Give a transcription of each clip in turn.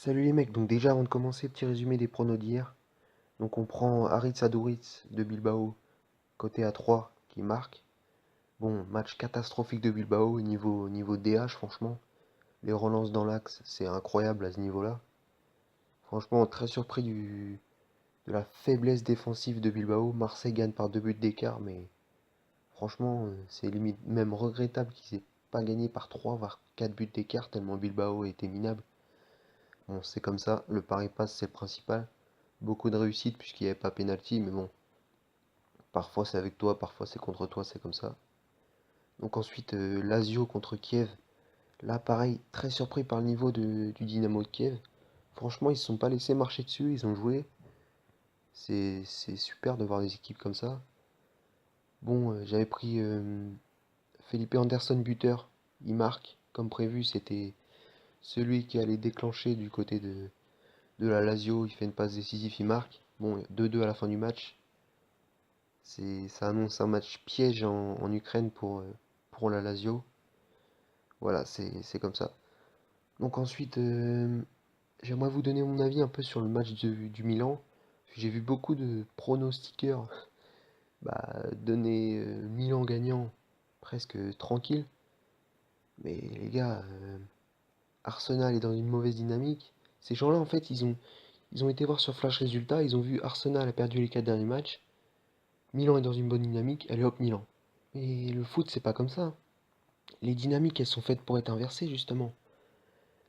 Salut les mecs, donc déjà avant de commencer, petit résumé des pronos d'hier. Donc on prend Harit Aduriz de Bilbao, côté A3, qui marque. Bon, match catastrophique de Bilbao niveau DH, franchement. Les relances dans l'axe, c'est incroyable à ce niveau-là. Franchement, très surpris de la faiblesse défensive de Bilbao. Marseille gagne par 2 buts d'écart, mais franchement, c'est limite même regrettable qu'ils aient pas gagné par 3 voire 4 buts d'écart, tellement Bilbao était minable. Bon, c'est comme ça, le pari passe, c'est le principal. Beaucoup de réussite puisqu'il n'y avait pas pénalty, mais bon, parfois c'est avec toi, parfois c'est contre toi, c'est comme ça. Donc ensuite, Lazio contre Kiev. Là, pareil, très surpris par le niveau du Dynamo de Kiev. Franchement, ils ne se sont pas laissés marcher dessus, ils ont joué. C'est super de voir des équipes comme ça. Bon, j'avais pris Felipe Anderson buteur. Il marque, comme prévu, c'était celui qui allait déclencher du côté de la Lazio. Il fait une passe décisive, il marque. Bon, 2-2 à la fin du match. Ça annonce un match piège en Ukraine pour la Lazio. Voilà, c'est comme ça. Donc ensuite, j'aimerais vous donner mon avis un peu sur le match du Milan. J'ai vu beaucoup de pronostiqueurs donner Milan gagnant presque tranquille. Mais les gars, Arsenal est dans une mauvaise dynamique. Ces gens-là, en fait, ils ont été voir sur Flash Résultats, ils ont vu Arsenal a perdu les 4 derniers matchs. Milan est dans une bonne dynamique, allez hop Milan. Mais le foot, c'est pas comme ça. Les dynamiques, elles sont faites pour être inversées, justement.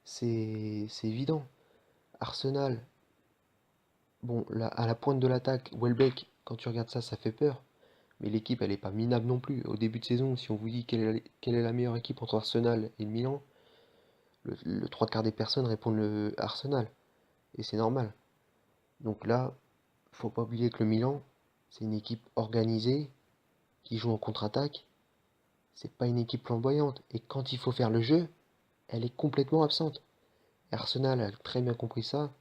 C'est évident. Arsenal, bon, là, à la pointe de l'attaque, Welbeck, quand tu regardes ça, ça fait peur. Mais l'équipe, elle est pas minable non plus. Au début de saison, si on vous dit quelle est la meilleure équipe entre Arsenal et le Milan, le trois quarts des personnes répondent le Arsenal. Et c'est normal. Donc là, faut pas oublier que le Milan, c'est une équipe organisée, qui joue en contre-attaque. C'est pas une équipe flamboyante. Et quand il faut faire le jeu, elle est complètement absente. Arsenal a très bien compris ça,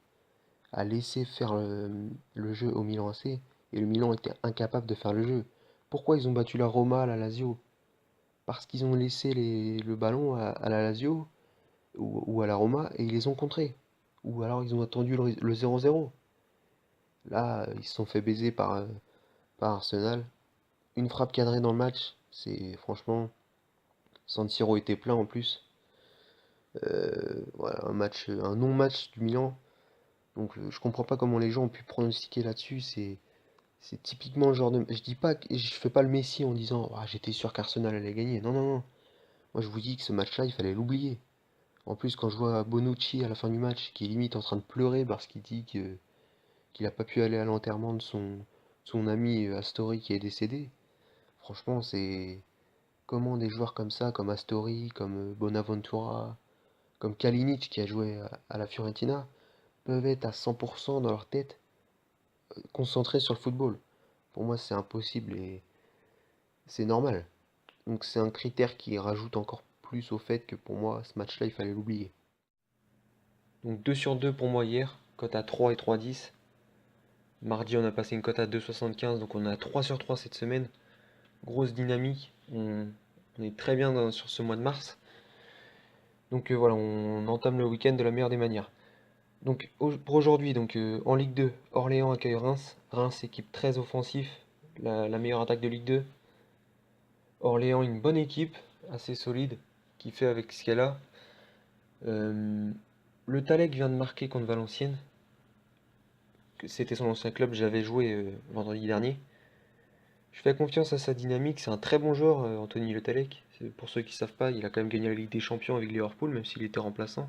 a laissé faire le jeu au Milan AC, et le Milan était incapable de faire le jeu. Pourquoi ils ont battu la Roma à la Lazio? Parce qu'ils ont laissé le ballon à la Lazio ou à la Roma et ils les ont contrés. Ou alors ils ont attendu le 0-0. Là, ils se sont fait baiser par Arsenal. Une frappe cadrée dans le match, c'est franchement, San Siro était plein en plus. Voilà, un non-match du Milan. Donc je comprends pas comment les gens ont pu pronostiquer là-dessus. C'est typiquement le genre de. Je dis pas que je fais pas le Messi en disant ah, j'étais sûr qu'Arsenal allait gagner. Non, non, non. Moi je vous dis que ce match-là, il fallait l'oublier. En plus, quand je vois Bonucci à la fin du match, qui est limite en train de pleurer parce qu'il dit qu'il a pas pu aller à l'enterrement de son ami Astori qui est décédé. Franchement, c'est comment des joueurs comme ça, comme Astori, comme Bonaventura, comme Kalinic qui a joué à la Fiorentina, peuvent être à 100% dans leur tête concentrés sur le football. Pour moi, c'est impossible et c'est normal. Donc c'est un critère qui rajoute encore plus au fait que pour moi, ce match-là, il fallait l'oublier. Donc 2 sur 2 pour moi hier, cote à 3 et 3,10. Mardi, on a passé une cote à 2,75, donc on a 3 sur 3 cette semaine. Grosse dynamique, on est très bien sur ce mois de mars. Donc voilà, on entame le week-end de la meilleure des manières. Donc pour aujourd'hui, en Ligue 2, Orléans accueille Reims. Reims, équipe très offensive, la meilleure attaque de Ligue 2. Orléans, une bonne équipe, assez solide, qui fait avec ce qu'elle a. Euh, le Talek vient de marquer contre Valenciennes. C'était son ancien club, j'avais joué vendredi dernier. Je fais confiance à sa dynamique, c'est un très bon joueur, Anthony Le Talec. Pour ceux qui ne savent pas, il a quand même gagné la Ligue des Champions avec Liverpool, même s'il était remplaçant.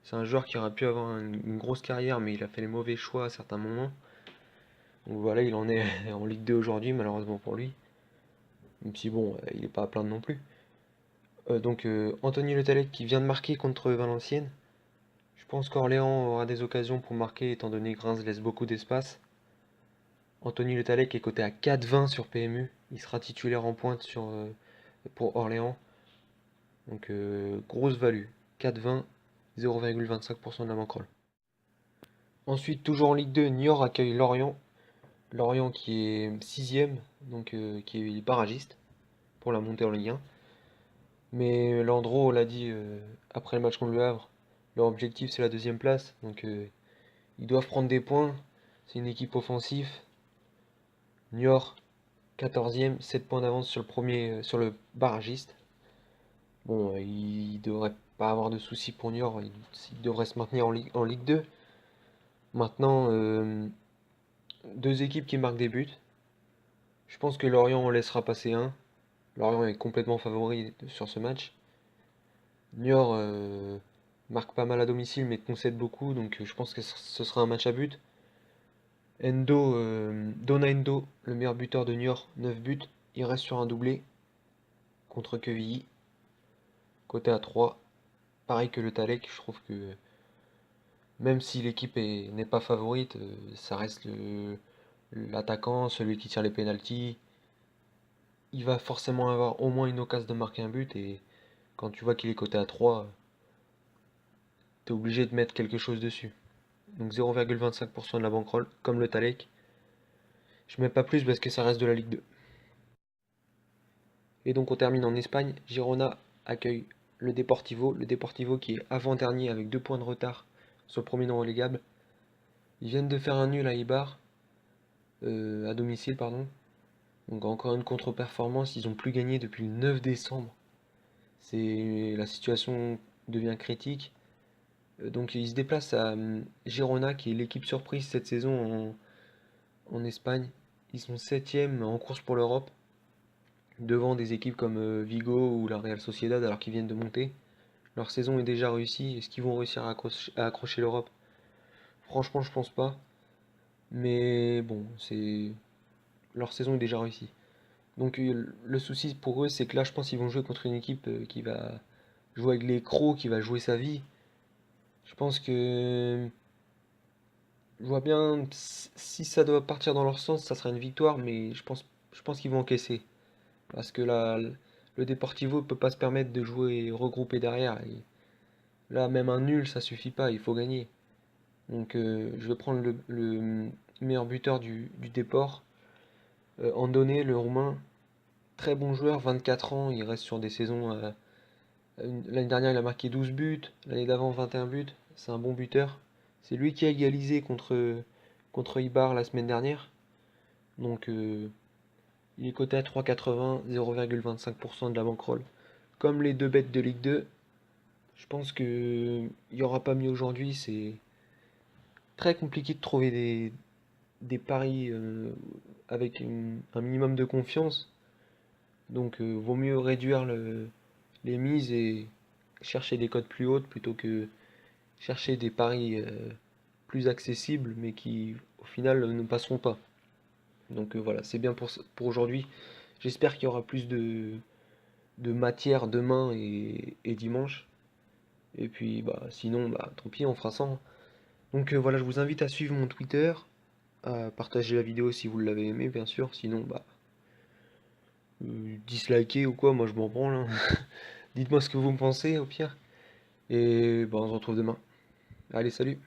C'est un joueur qui aurait pu avoir une grosse carrière, mais il a fait les mauvais choix à certains moments. Donc voilà, il en est en Ligue 2 aujourd'hui, malheureusement pour lui. Même si bon, il n'est pas à plaindre non plus. Anthony Le Talec qui vient de marquer contre Valenciennes. Je pense qu'Orléans aura des occasions pour marquer étant donné que Reims laisse beaucoup d'espace. Anthony Le Talec est coté à 4,20 sur PMU. Il sera titulaire en pointe pour Orléans. Donc grosse value. 4,20, 0,25% de la bankroll. Ensuite, toujours en Ligue 2, Niort accueille Lorient. Lorient qui est sixième, donc qui est barragiste pour la montée en Ligue 1. Mais Landreau l'a dit après le match contre Le Havre, Leur objectif, c'est la deuxième place. Donc, ils doivent prendre des points. C'est une équipe offensive. Niort, 14e, 7 points d'avance sur le premier, sur le barragiste. Bon, il devrait pas avoir de soucis pour Niort. Il devrait se maintenir en Ligue 2. Maintenant, deux équipes qui marquent des buts. Je pense que Lorient en laissera passer un. Lorient est complètement favori sur ce match. Niort marque pas mal à domicile mais concède beaucoup, donc je pense que ce sera un match à but. Dona Endo, le meilleur buteur de Niort, 9 buts. Il reste sur un doublé contre Quevilly, côté à 3. Pareil que le Talek, je trouve que même si l'équipe n'est pas favorite, ça reste l'attaquant, celui qui tire les pénaltys. Il va forcément avoir au moins une occasion de marquer un but et quand tu vois qu'il est coté à 3, t'es obligé de mettre quelque chose dessus. Donc 0,25% de la bankroll, comme le Talek. Je mets pas plus parce que ça reste de la Ligue 2. Et donc on termine en Espagne. Girona accueille le Deportivo qui est avant-dernier avec 2 points de retard sur le premier non relégable. Ils viennent de faire un nul à Ibar, à domicile pardon. Donc encore une contre-performance, ils n'ont plus gagné depuis le 9 décembre. La situation devient critique. Donc ils se déplacent à Girona qui est l'équipe surprise cette saison en Espagne. Ils sont 7e en course pour l'Europe, devant des équipes comme Vigo ou la Real Sociedad alors qu'ils viennent de monter. Leur saison est déjà réussie. Est-ce qu'ils vont réussir à accrocher l'Europe? Franchement, je pense pas. Mais bon, leur saison est déjà réussie. Donc le souci pour eux, c'est que là, je pense qu'ils vont jouer contre une équipe qui va jouer avec les crocs, qui va jouer sa vie. Je pense que je vois bien si ça doit partir dans leur sens, ça sera une victoire, mais je pense qu'ils vont encaisser. Parce que là, le Deportivo ne peut pas se permettre de jouer regroupé derrière. Et là, même un nul, ça suffit pas, il faut gagner. Donc je vais prendre le meilleur buteur du Déport, Andone, le Roumain. Très bon joueur, 24 ans, il reste sur des saisons. L'année dernière, il a marqué 12 buts, l'année d'avant 21 buts. C'est un bon buteur. C'est lui qui a égalisé contre Ibar la semaine dernière. Donc il est coté à 3,80, 0,25% de la bankroll. Comme les deux bêtes de Ligue 2, je pense qu'il n'y aura pas mieux aujourd'hui. C'est très compliqué de trouver des paris avec un minimum de confiance. Donc vaut mieux réduire les mises et chercher des cotes plus hautes plutôt que chercher des paris plus accessibles mais qui au final ne passeront pas. Donc voilà, c'est bien pour aujourd'hui. J'espère qu'il y aura plus de matière demain et dimanche. Et puis bah sinon bah tant pis, on fera ça, hein. Donc voilà, je vous invite à suivre mon Twitter, à partager la vidéo si vous l'avez aimé bien sûr, sinon bah disliker ou quoi, moi je m'en branle, hein. Dites-moi ce que vous me pensez au pire. Et bah on se retrouve demain. Allez, salut!